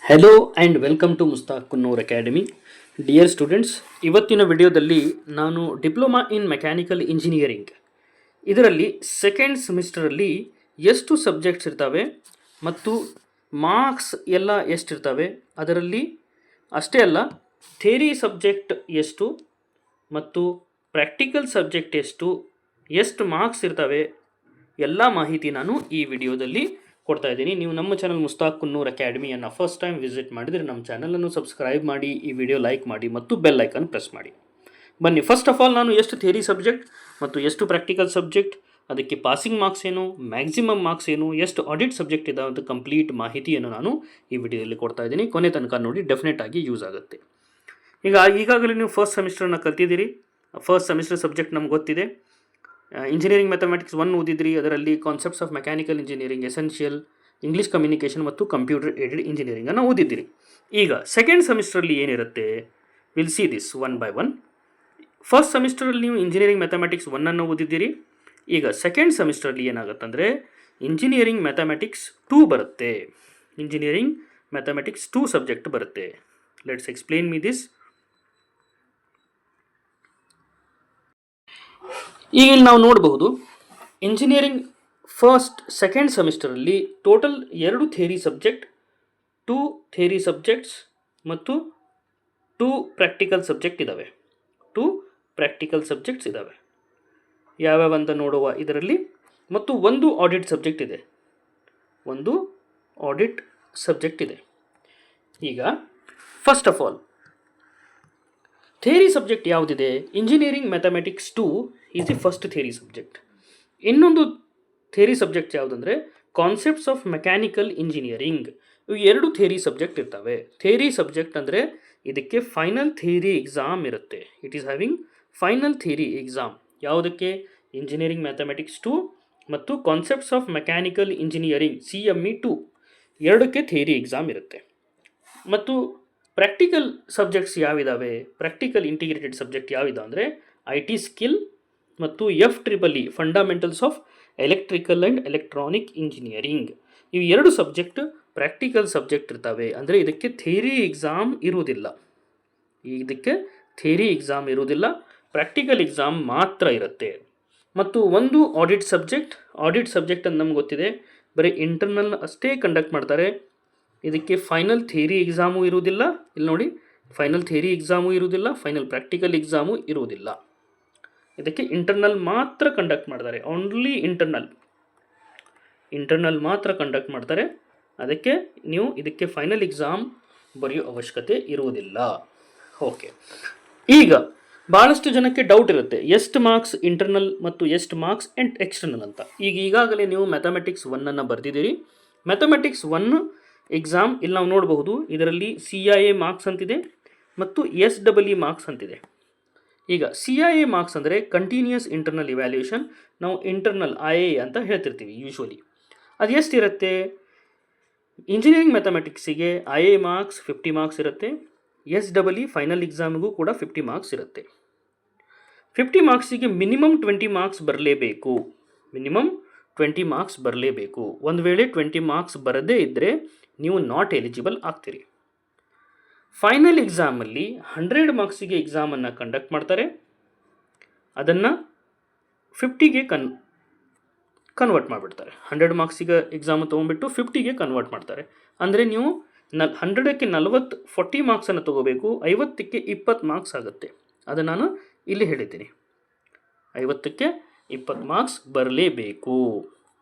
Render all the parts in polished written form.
Hello and welcome to Mustaq Kunnur academy. Dear students, ಇವತ್ತಿನ ವಿಡಿಯೋದಲ್ಲಿ ನಾನು ಡಿಪ್ಲೊಮಾ ಇನ್ ಮೆಕ್ಯಾನಿಕಲ್ ಇಂಜಿನಿಯರಿಂಗ್ ಇದರಲ್ಲಿ ಸೆಕೆಂಡ್ ಸೆಮಿಸ್ಟರಲ್ಲಿ ಎಷ್ಟು ಸಬ್ಜೆಕ್ಟ್ಸ್ ಇರ್ತವೆ ಮತ್ತು ಮಾರ್ಕ್ಸ್ ಎಲ್ಲ ಎಷ್ಟಿರ್ತವೆ, ಅದರಲ್ಲಿ ಅಷ್ಟೇ ಅಲ್ಲ ಥಿಯರಿ ಸಬ್ಜೆಕ್ಟ್ ಎಷ್ಟು ಮತ್ತು ಪ್ರಾಕ್ಟಿಕಲ್ ಸಬ್ಜೆಕ್ಟ್ ಎಷ್ಟು ಮಾರ್ಕ್ಸ್ ಇರ್ತವೆ ಎಲ್ಲ ಮಾಹಿತಿ ನಾನು ಈ ವಿಡಿಯೋದಲ್ಲಿ ಕೊಡ್ತಾ ಇದ್ದೀನಿ. ನೀವು ನಮ್ಮ ಚಾನಲ್ ಮುಸ್ತಾಕ್ ಕುನ್ನೂರ್ ಅಕಾಡೆಮಿಯನ್ನು ಫಸ್ಟ್ ಟೈಮ್ ವಿಸಿಟ್ ಮಾಡಿದರೆ ನಮ್ಮ ಚಾನಲನ್ನು ಸಬ್ಸ್ಕ್ರೈಬ್ ಮಾಡಿ, ಈ ವಿಡಿಯೋ ಲೈಕ್ ಮಾಡಿ ಮತ್ತು ಬೆಲ್ ಐಕನ್ ಪ್ರೆಸ್ ಮಾಡಿ. ಬನ್ನಿ, ಫಸ್ಟ್ ಆಫ್ ಆಲ್ ನಾನು ಎಷ್ಟು ಥಿಯರಿ ಸಬ್ಜೆಕ್ಟ್ ಮತ್ತು ಎಷ್ಟು ಪ್ರಾಕ್ಟಿಕಲ್ ಸಬ್ಜೆಕ್ಟ್, ಅದಕ್ಕೆ ಪಾಸಿಂಗ್ ಮಾರ್ಕ್ಸ್ ಏನು, ಮ್ಯಾಕ್ಸಿಮಮ್ ಮಾರ್ಕ್ಸ್ ಏನು, ಎಷ್ಟು ಆಡಿಟ್ ಸಬ್ಜೆಕ್ಟ್ ಇದೆ ಅಂತ ಕಂಪ್ಲೀಟ್ ಮಾಹಿತಿಯನ್ನು ನಾನು ಈ ವಿಡಿಯೋದಲ್ಲಿ ಕೊಡ್ತಾ ಇದ್ದೀನಿ. ಕೊನೆ ತನಕ ನೋಡಿ, ಡೆಫಿನೆಟ್ ಆಗಿ ಯೂಸ್ ಆಗುತ್ತೆ. ಈಗಾಗಲೇ ನೀವು ಫಸ್ಟ್ ಸೆಮಿಸ್ಟರ್ನ ಕಲ್ತಿದ್ದೀರಿ. ಫಸ್ಟ್ ಸೆಮಿಸ್ಟರ್ ಸಬ್ಜೆಕ್ಟ್ ನಮ್ಗೆ ಗೊತ್ತಿದೆ. ಇಂಜಿನಿಯರಿಂಗ್ ಮ್ಯಾಥಮೆಟಿಕ್ಸ್ 1 ಓದಿದ್ರಿ. ಅದರಲ್ಲಿ concepts of mechanical engineering, essential, English communication ಮತ್ತು ಕಂಪ್ಯೂಟರ್ ಏಡೆಡ್ ಇಂಜಿನಿಯರಿಂಗನ್ನು ಓದಿದ್ದೀರಿ. ಈಗ ಸೆಕೆಂಡ್ ಸೆಮಿಸ್ಟ್ರಲ್ಲಿ ಏನಿರುತ್ತೆ, will see this one by one. First ಸೆಮಿಸ್ಟರಲ್ಲಿ ನೀವು ಇಂಜಿನಿಯರಿಂಗ್ ಮ್ಯಾಥಮೆಟಿಕ್ಸ್ 1 ಓದಿದ್ದೀರಿ. ಈಗ ಸೆಕೆಂಡ್ ಸೆಮಿಸ್ಟ್ರಲ್ಲಿ ಏನಾಗುತ್ತಂದರೆ ಇಂಜಿನಿಯರಿಂಗ್ ಮ್ಯಾಥಮೆಟಿಕ್ಸ್ 2 ಬರುತ್ತೆ. ಇಂಜಿನಿಯರಿಂಗ್ ಮ್ಯಾಥಮೆಟಿಕ್ಸ್ 2 ಸಬ್ಜೆಕ್ಟ್ ಬರುತ್ತೆ. Let's explain me this. ಈಗ ಇಲ್ಲಿ ನಾವು ನೋಡಬಹುದು, engineering second ಸೆಮಿಸ್ಟರಲ್ಲಿ total 2 theory subject, 2 theory subjects ಮತ್ತು 2 ಪ್ರಾಕ್ಟಿಕಲ್ ಸಬ್ಜೆಕ್ಟ್ ಇದ್ದಾವೆ. 2 ಪ್ರಾಕ್ಟಿಕಲ್ ಸಬ್ಜೆಕ್ಟ್ಸ್ ಇದ್ದಾವೆ. ಯಾವ್ಯಾವ ಅಂತ ನೋಡುವ ಇದರಲ್ಲಿ. ಮತ್ತು 1 ಆಡಿಟ್ ಸಬ್ಜೆಕ್ಟ್ ಇದೆ. 1 ಆಡಿಟ್ ಸಬ್ಜೆಕ್ಟ್ ಇದೆ. ಈಗ first of all theory subject ಯಾವುದಿದೆ, engineering mathematics 2 is the first theory subject. ಇನ್ನೊಂದು ಥಿಯರಿ ಸಬ್ಜೆಕ್ಟ್ ಯಾವುದಂದರೆ ಕಾನ್ಸೆಪ್ಟ್ಸ್ ಆಫ್ ಮೆಕ್ಯಾನಿಕಲ್ ಇಂಜಿನಿಯರಿಂಗ್. ಇವು 2 ಥಿಯರಿ ಸಬ್ಜೆಕ್ಟ್ ಇರ್ತವೆ. ಥಿಯರಿ ಸಬ್ಜೆಕ್ಟ್ ಅಂದರೆ ಇದಕ್ಕೆ ಫೈನಲ್ ಥಿಯರಿ ಎಕ್ಸಾಮ್ ಇರುತ್ತೆ. It is having final theory exam. ಯಾವುದಕ್ಕೆ? Engineering mathematics 2 ಮತ್ತು concepts of mechanical engineering CME 2 ಎರಡಕ್ಕೆ ಥಿಯರಿ ಎಕ್ಸಾಮ್ ಇರುತ್ತೆ. ಮತ್ತು ಪ್ರಾಕ್ಟಿಕಲ್ ಸಬ್ಜೆಕ್ಟ್ಸ್ ಯಾವಿದಾವೆ, ಪ್ರಾಕ್ಟಿಕಲ್ ಇಂಟಿಗ್ರೇಟೆಡ್ ಸಬ್ಜೆಕ್ಟ್ ಯಾವಿದಾವೆ ಅಂದರೆ IT ಸ್ಕಿಲ್ ಮತ್ತು FEEE fundamentals of electrical and electronic engineering. ಇವು 2 ಸಬ್ಜೆಕ್ಟ್ ಪ್ರಾಕ್ಟಿಕಲ್ ಸಬ್ಜೆಕ್ಟ್ ಇರ್ತವೆ. ಅಂದರೆ ಇದಕ್ಕೆ ಥಿಯರಿ ಎಕ್ಸಾಮ್ ಇರುವುದಿಲ್ಲ. ಪ್ರಾಕ್ಟಿಕಲ್ ಎಕ್ಸಾಮ್ ಮಾತ್ರ ಇರುತ್ತೆ. ಮತ್ತು 1 ಆಡಿಟ್ ಸಬ್ಜೆಕ್ಟ್ ಅಂತ ನಮ್ಗೆ ಗೊತ್ತಿದೆ, ಬರೀ ಇಂಟರ್ನಲ್ ಅಷ್ಟೇ ಕಂಡಕ್ಟ್ ಮಾಡ್ತಾರೆ. ಇದಕ್ಕೆ ಫೈನಲ್ ಥಿಯರಿ ಎಕ್ಸಾಮು ಇರುವುದಿಲ್ಲ. ಇಲ್ಲಿ ನೋಡಿ, ಫೈನಲ್ ಥಿಯರಿ ಎಕ್ಸಾಮು ಇರುವುದಿಲ್ಲ, ಫೈನಲ್ ಪ್ರಾಕ್ಟಿಕಲ್ ಎಕ್ಸಾಮು ಇರುವುದಿಲ್ಲ. ಇದಕ್ಕೆ ಇಂಟರ್ನಲ್ ಮಾತ್ರ ಕಂಡಕ್ಟ್ ಮಾಡ್ತಾರೆ. ಓನ್ಲಿ ಇಂಟರ್ನಲ್ ಮಾತ್ರ ಕಂಡಕ್ಟ್ ಮಾಡ್ತಾರೆ. ಅದಕ್ಕೆ ನೀವು ಇದಕ್ಕೆ ಫೈನಲ್ ಎಕ್ಸಾಮ್ ಬರೆಯೋ ಅವಶ್ಯಕತೆ ಇರುವುದಿಲ್ಲ. ಓಕೆ, ಈಗ ಭಾಳಷ್ಟು ಜನಕ್ಕೆ ಡೌಟ್ ಇರುತ್ತೆ, ಎಷ್ಟು ಮಾರ್ಕ್ಸ್ ಇಂಟರ್ನಲ್ ಮತ್ತು ಎಷ್ಟು ಮಾರ್ಕ್ಸ್ ಎಕ್ಸ್ಟರ್ನಲ್ ಅಂತ. ಈಗಾಗಲೇ ನೀವು ಮ್ಯಾಥಮೆಟಿಕ್ಸ್ 1 ಬರೆದಿದ್ದೀರಿ. ಮ್ಯಾಥಮೆಟಿಕ್ಸ್ 1 ಎಕ್ಸಾಮ್ ಇಲ್ಲಿ ನಾವು ನೋಡಬಹುದು. ಇದರಲ್ಲಿ CIA ಮಾರ್ಕ್ಸ್ ಅಂತಿದೆ ಮತ್ತು SEE ಮಾರ್ಕ್ಸ್ ಅಂತಿದೆ. ಈಗ CIA ಮಾರ್ಕ್ಸ್ ಅಂದರೆ ಕಂಟಿನ್ಯೂಸ್ ಇಂಟರ್ನಲ್ ಇವ್ಯಾಲ್ಯೂಯೇಷನ್. ನಾವು ಇಂಟರ್ನಲ್ IA ಅಂತ ಹೇಳ್ತಿರ್ತೀವಿ ಯೂಶ್ವಲಿ. ಅದು ಎಷ್ಟಿರುತ್ತೆ? ಇಂಜಿನಿಯರಿಂಗ್ ಮ್ಯಾಥಮೆಟಿಕ್ಸಿಗೆ IA ಮಾರ್ಕ್ಸ್ 50 ಮಾರ್ಕ್ಸ್ ಇರುತ್ತೆ. SEE ಫೈನಲ್ ಎಕ್ಸಾಮಿಗೂ ಕೂಡ 50 ಮಾರ್ಕ್ಸ್ ಇರುತ್ತೆ. 50 ಮಾರ್ಕ್ಸಿಗೆ ಮಿನಿಮಮ್ 20 ಮಾರ್ಕ್ಸ್ ಬರಲೇಬೇಕು. ಒಂದು ವೇಳೆ 20 ಮಾರ್ಕ್ಸ್ ಬರದೇ ಇದ್ದರೆ ನೀವು ನಾಟ್ ಎಲಿಜಿಬಲ್ ಆಗ್ತೀರಿ. ಫೈನಲ್ ಎಕ್ಸಾಮಲ್ಲಿ 100 ಮಾರ್ಕ್ಸಿಗೆ ಎಕ್ಸಾಮನ್ನು ಕಂಡಕ್ಟ್ ಮಾಡ್ತಾರೆ. ಅದನ್ನು 50ಗೆ ಕನ್ವರ್ಟ್ ಮಾಡಿಬಿಡ್ತಾರೆ. 100 ಮಾರ್ಕ್ಸಿಗೆ ಎಕ್ಸಾಮ್ ತೊಗೊಂಡ್ಬಿಟ್ಟು 50ಗೆ ಕನ್ವರ್ಟ್ ಮಾಡ್ತಾರೆ. ಅಂದರೆ ನೀವು 100ಕ್ಕೆ 40 ಮಾರ್ಕ್ಸನ್ನು ತೊಗೋಬೇಕು. 50ಕ್ಕೆ 20 ಮಾರ್ಕ್ಸ್ ಆಗುತ್ತೆ. ಅದು ನಾನು ಇಲ್ಲಿ ಹೇಳಿದ್ದೀನಿ. 50ಕ್ಕೆ 20 ಮಾರ್ಕ್ಸ್ ಬರಲೇಬೇಕು.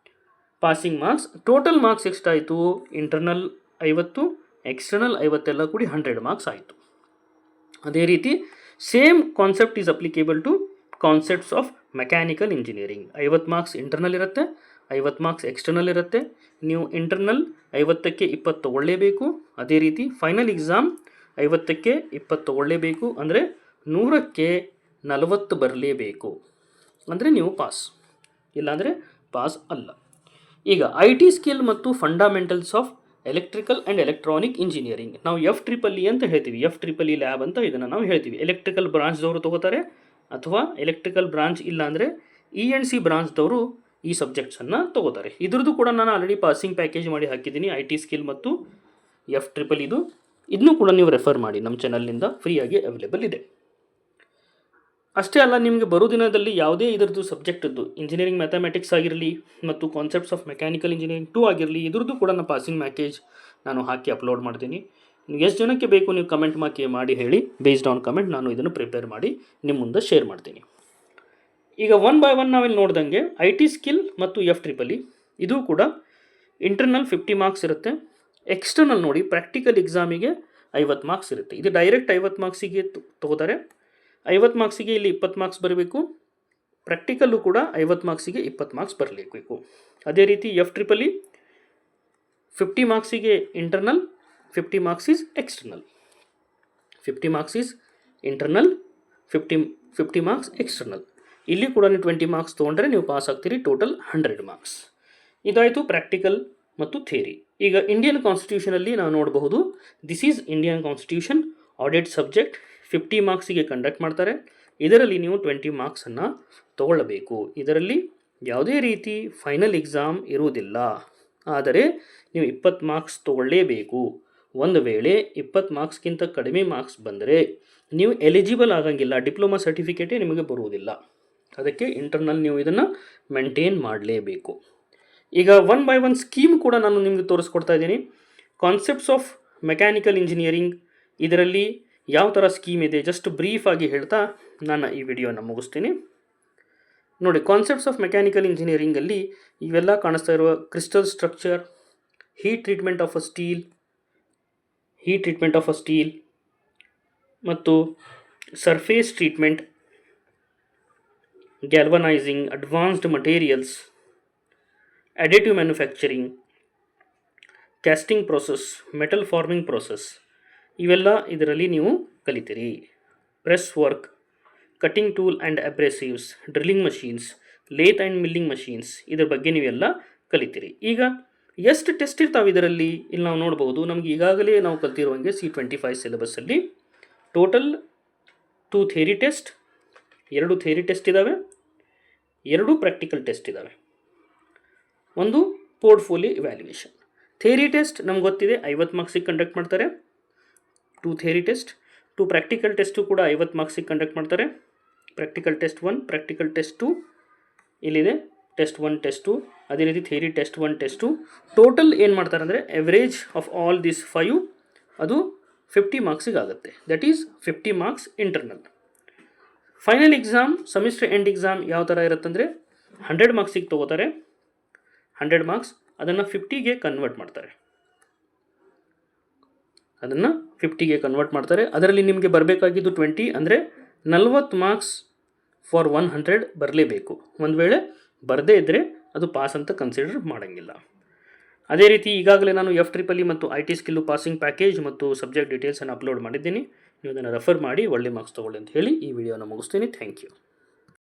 ಪಾಸಿಂಗ್ ಮಾರ್ಕ್ಸ್ ಟೋಟಲ್ ಮಾರ್ಕ್ಸ್ ಎಷ್ಟಾಯಿತು? ಇಂಟರ್ನಲ್ 50, ಎಕ್ಸ್ಟರ್ನಲ್ 50 ಎಲ್ಲ ಕೂಡಿ 100 ಮಾರ್ಕ್ಸ್ ಆಯಿತು. ಅದೇ ರೀತಿ same concept is applicable to concepts of mechanical engineering. 50 marks internal ಇರುತ್ತೆ, 50 ಮಾರ್ಕ್ಸ್ ಎಕ್ಸ್ಟರ್ನಲ್ ಇರುತ್ತೆ. ನೀವು ಇಂಟರ್ನಲ್ 50ಕ್ಕೆ 20 ತೊಗೊಳ್ಳೇಬೇಕು. ಅದೇ ರೀತಿ ಫೈನಲ್ ಎಕ್ಸಾಮ್ 50ಕ್ಕೆ 20 ತೊಗೊಳ್ಳೇಬೇಕು. ಅಂದರೆ 100ಕ್ಕೆ 40 ಬರಲೇಬೇಕು. ಅಂದರೆ ನೀವು ಪಾಸ್, ಇಲ್ಲಾಂದರೆ ಪಾಸ್ ಅಲ್ಲ. ಈಗ IT ಸ್ಕಿಲ್ ಮತ್ತು fundamentals of electrical and electronic engineering ನಾವು FEEE ಅಂತ ಹೇಳ್ತೀವಿ. FEEE ಲ್ಯಾಬ್ ಅಂತ ಇದನ್ನು ನಾವು ಹೇಳ್ತೀವಿ. ಎಲೆಕ್ಟ್ರಿಕಲ್ ಬ್ರಾಂಚ್ದವರು ತೊಗೋತಾರೆ, ಅಥವಾ ಎಲೆಕ್ಟ್ರಿಕಲ್ ಬ್ರಾಂಚ್ ಇಲ್ಲ ಅಂದರೆ ENC ಬ್ರಾಂಚ್ದವರು ಈ ಸಬ್ಜೆಕ್ಟ್ಸನ್ನು ತೊಗೋತಾರೆ. ಇದ್ರದ್ದು ಕೂಡ ನಾನು ಆಲ್ರೆಡಿ ಪಾಸಿಂಗ್ ಪ್ಯಾಕೇಜ್ ಮಾಡಿ ಹಾಕಿದ್ದೀನಿ. IT ಸ್ಕಿಲ್ ಮತ್ತು F-triple ಇದನ್ನು ಕೂಡ ನೀವು ರೆಫರ್ ಮಾಡಿ, ನಮ್ಮ ಚಾನಲ್ನಿಂದ ಫ್ರೀಯಾಗಿ ಅವೈಲೇಬಲ್ ಇದೆ. ಅಷ್ಟೇ ಅಲ್ಲ, ನಿಮಗೆ ಬರೋ ದಿನದಲ್ಲಿ ಯಾವುದೇ ಇದರದ್ದು ಸಬ್ಜೆಕ್ಟದ್ದು ಇಂಜಿನಿಯರಿಂಗ್ ಮ್ಯಾಥಮೆಟಿಕ್ಸ್ ಆಗಿರಲಿ ಮತ್ತು ಕಾನ್ಸೆಪ್ಟ್ಸ್ ಆಫ್ ಮೆಕ್ಯಾನಿಕಲ್ ಇಂಜಿನಿಯರಿಂಗ್ 2 ಆಗಿರಲಿ, ಇದ್ರದ್ದು ಕೂಡ ನಾನು ಪಾಸಿಂಗ್ ಪ್ಯಾಕೇಜ್ ನಾನು ಹಾಕಿ ಅಪ್ಲೋಡ್ ಮಾಡ್ತೀನಿ. ನೀವು ಎಷ್ಟು ಜನಕ್ಕೆ ಬೇಕು ನೀವು ಕಮೆಂಟ್ ಮಾಡಿ ಹೇಳಿ, ಬೇಸ್ಡ್ ಆನ್ ಕಮೆಂಟ್ ನಾನು ಇದನ್ನು ಪ್ರಿಪೇರ್ ಮಾಡಿ ನಿಮ್ಮ ಮುಂದೆ ಶೇರ್ ಮಾಡ್ತೀನಿ. ಈಗ ಒನ್ ಬೈ ಒನ್ ನಾವಿಲ್ಲಿ ನೋಡ್ದಂಗೆ IT ಸ್ಕಿಲ್ ಮತ್ತು F-triple ಇದು ಕೂಡ ಇಂಟರ್ನಲ್ 50 ಮಾರ್ಕ್ಸ್ ಇರುತ್ತೆ. ಎಕ್ಸ್ಟರ್ನಲ್ ನೋಡಿ ಪ್ರಾಕ್ಟಿಕಲ್ ಎಕ್ಸಾಮಿಗೆ 50 ಮಾರ್ಕ್ಸ್ ಇರುತ್ತೆ. ಇದು ಡೈರೆಕ್ಟ್ 50 ಮಾರ್ಕ್ಸಿಗೆ ತಗೋತಾರೆ. 50 ಮಾರ್ಕ್ಸಿಗೆ ಇಲ್ಲಿ 20 ಮಾರ್ಕ್ಸ್ ಬರಬೇಕು. ಪ್ರಾಕ್ಟಿಕಲ್ಲು ಕೂಡ 50 ಮಾರ್ಕ್ಸಿಗೆ 20 ಮಾರ್ಕ್ಸ್ ಬರಲೇಬೇಕು. ಅದೇ ರೀತಿ F-triple 50 ಮಾರ್ಕ್ಸಿಗೆ internal, 50 marks is external. 50 marks is internal, 50 marks external. ಇಲ್ಲಿ ಕೂಡ ನೀವು 20 ಮಾರ್ಕ್ಸ್ ತೊಗೊಂಡ್ರೆ ನೀವು ಪಾಸ್ ಆಗ್ತೀರಿ, ಟೋಟಲ್ 100 ಮಾರ್ಕ್ಸ್. ಇದಾಯಿತು ಪ್ರಾಕ್ಟಿಕಲ್ ಮತ್ತು ಥಿಯರಿ. ಈಗ ಇಂಡಿಯನ್ ಕಾನ್ಸ್ಟಿಟ್ಯೂಷನಲ್ಲಿ ನಾವು ನೋಡಬಹುದು, this is Indian constitution audit subject. 50 ಮಾರ್ಕ್ಸಿಗೆ ಕಂಡಕ್ಟ್ ಮಾಡ್ತಾರೆ. ಇದರಲ್ಲಿ ನೀವು 20 ಮಾರ್ಕ್ಸನ್ನು ತಗೊಳ್ಳಬೇಕು. ಇದರಲ್ಲಿ ಯಾವುದೇ ರೀತಿ ಫೈನಲ್ ಎಕ್ಸಾಮ್ ಇರುವುದಿಲ್ಲ, ಆದರೆ ನೀವು 20 ಮಾರ್ಕ್ಸ್ ತಗೊಳ್ಳೇಬೇಕು. ಒಂದು ವೇಳೆ 20 ಮಾರ್ಕ್ಸ್ಗಿಂತ ಕಡಿಮೆ ಮಾರ್ಕ್ಸ್ ಬಂದರೆ ನೀವು ಎಲಿಜಿಬಲ್ ಆಗಂಗಿಲ್ಲ, ಡಿಪ್ಲೊಮಾ ಸರ್ಟಿಫಿಕೇಟೇ ನಿಮಗೆ ಬರುವುದಿಲ್ಲ. ಅದಕ್ಕೆ ಇಂಟರ್ನಲ್ ನೀವು ಇದನ್ನು ಮೇಂಟೈನ್ ಮಾಡಲೇಬೇಕು. ಈಗ ಒನ್ ಬೈ ಒನ್ ಸ್ಕೀಮ್ ಕೂಡ ನಾನು ನಿಮಗೆ ತೋರಿಸ್ಕೊಡ್ತಾ ಇದ್ದೀನಿ. ಕಾನ್ಸೆಪ್ಟ್ಸ್ ಆಫ್ ಮೆಕ್ಯಾನಿಕಲ್ ಇಂಜಿನಿಯರಿಂಗ್ ಇದರಲ್ಲಿ ಯಾವ ಥರ ಸ್ಕೀಮ್ ಇದೆ ಜಸ್ಟ್ ಬ್ರೀಫಾಗಿ ಹೇಳ್ತಾ ನಾನು ಈ ವಿಡಿಯೋನ ಮುಗಿಸ್ತೀನಿ. ನೋಡಿ, ಕಾನ್ಸೆಪ್ಟ್ಸ್ ಆಫ್ ಮೆಕ್ಯಾನಿಕಲ್ ಇಂಜಿನಿಯರಿಂಗಲ್ಲಿ ಇವೆಲ್ಲ ಕಾಣಿಸ್ತಾ ಇರುವ crystal structure, heat treatment of a steel ಮತ್ತು surface treatment, galvanising, advanced materials, additive manufacturing, casting process, metal forming process, ಇವೆಲ್ಲ ಇದರಲ್ಲಿ ನೀವು ಕಲಿತೀರಿ. Press work, cutting tool and abrasives, drilling machines, lathe and milling machines, ಇದ್ರ ಬಗ್ಗೆ ನೀವೆಲ್ಲ ಕಲಿತೀರಿ. ಈಗ ಎಷ್ಟು ಟೆಸ್ಟ್ ಇರ್ತಾವೆ ಇದರಲ್ಲಿ ಇಲ್ಲಿ ನಾವು ನೋಡ್ಬೋದು. ನಮ್ಗೆ ಈಗಾಗಲೇ ನಾವು ಕಲ್ತಿರುವಂಗೆ C25 ಸಿಲೆಬಸ್ಸಲ್ಲಿ total 2 theory test, 2 theory test ಇದ್ದಾವೆ, 2 ಪ್ರಾಕ್ಟಿಕಲ್ ಟೆಸ್ಟ್ ಇದ್ದಾವೆ, ಒಂದು ಪೋರ್ಟ್ಫೋಲಿಯೋ ಇವ್ಯಾಲ್ಯೂಯೇಷನ್. ಥಿಯರಿ ಟೆಸ್ಟ್ ನಮ್ಗೆ ಗೊತ್ತಿದೆ 50 ಮಾರ್ಕ್ಸಿಗೆ ಕಂಡಕ್ಟ್ ಮಾಡ್ತಾರೆ. 2 ಥಿಯರಿ ಟೆಸ್ಟ್, 2 ಪ್ರಾಕ್ಟಿಕಲ್ ಟೆಸ್ಟು ಕೂಡ 50 ಮಾರ್ಕ್ಸಿಗೆ ಕಂಡಕ್ಟ್ ಮಾಡ್ತಾರೆ. ಪ್ರಾಕ್ಟಿಕಲ್ ಟೆಸ್ಟ್ 1, ಪ್ರಾಕ್ಟಿಕಲ್ ಟೆಸ್ಟ್ 2 ಇಲ್ಲಿದೆ. ಟೆಸ್ಟ್ 1, ಟೆಸ್ಟ್ 2, ಅದೇ ರೀತಿ ಥಿಯರಿ ಟೆಸ್ಟ್ 1, ಟೆಸ್ಟ್ 2. ಟೋಟಲ್ ಏನು ಮಾಡ್ತಾರೆ ಅಂದರೆ ಎವರೇಜ್ ಆಫ್ ಆಲ್ ದಿಸ್ 5 ಅದು 50 ಮಾರ್ಕ್ಸಿಗೆ ಆಗುತ್ತೆ. That is 50 marks internal. Final exam, semester end exam ಯಾವ ಥರ ಇರುತ್ತಂದರೆ 100 ಮಾರ್ಕ್ಸಿಗೆ ತೊಗೋತಾರೆ. 100 ಮಾರ್ಕ್ಸ್ ಅದನ್ನು 50ಗೆ ಕನ್ವರ್ಟ್ ಮಾಡ್ತಾರೆ. ಅದರಲ್ಲಿ ನಿಮಗೆ ಬರಬೇಕಾಗಿದ್ದು 20 ಅಂದರೆ 40 ಮಾರ್ಕ್ಸ್ ಫಾರ್ 100 ಬರಲೇಬೇಕು. ಒಂದು ವೇಳೆ ಬರದೇ ಇದ್ದರೆ ಅದು ಪಾಸ್ ಅಂತ ಕನ್ಸಿಡರ್ ಮಾಡೋಂಗಿಲ್ಲ. ಅದೇ ರೀತಿ ಈಗಾಗಲೇ ನಾನು F-triple ಮತ್ತು IT ಸ್ಕಿಲ್ಲು ಪಾಸಿಂಗ್ ಪ್ಯಾಕೇಜ್ ಮತ್ತು ಸಬ್ಜೆಕ್ಟ್ ಡೀಟೇಲ್ಸನ್ನು ಅಪ್ಲೋಡ್ ಮಾಡಿದ್ದೀನಿ. ನೀವು ಅದನ್ನು ರೆಫರ್ ಮಾಡಿ ಒಳ್ಳೆ ಮಾರ್ಕ್ಸ್ ತೊಗೊಳ್ಳಿ ಅಂತ ಹೇಳಿ ಈ ವಿಡಿಯೋನ ಮುಗಿಸ್ತೀನಿ. Thank you.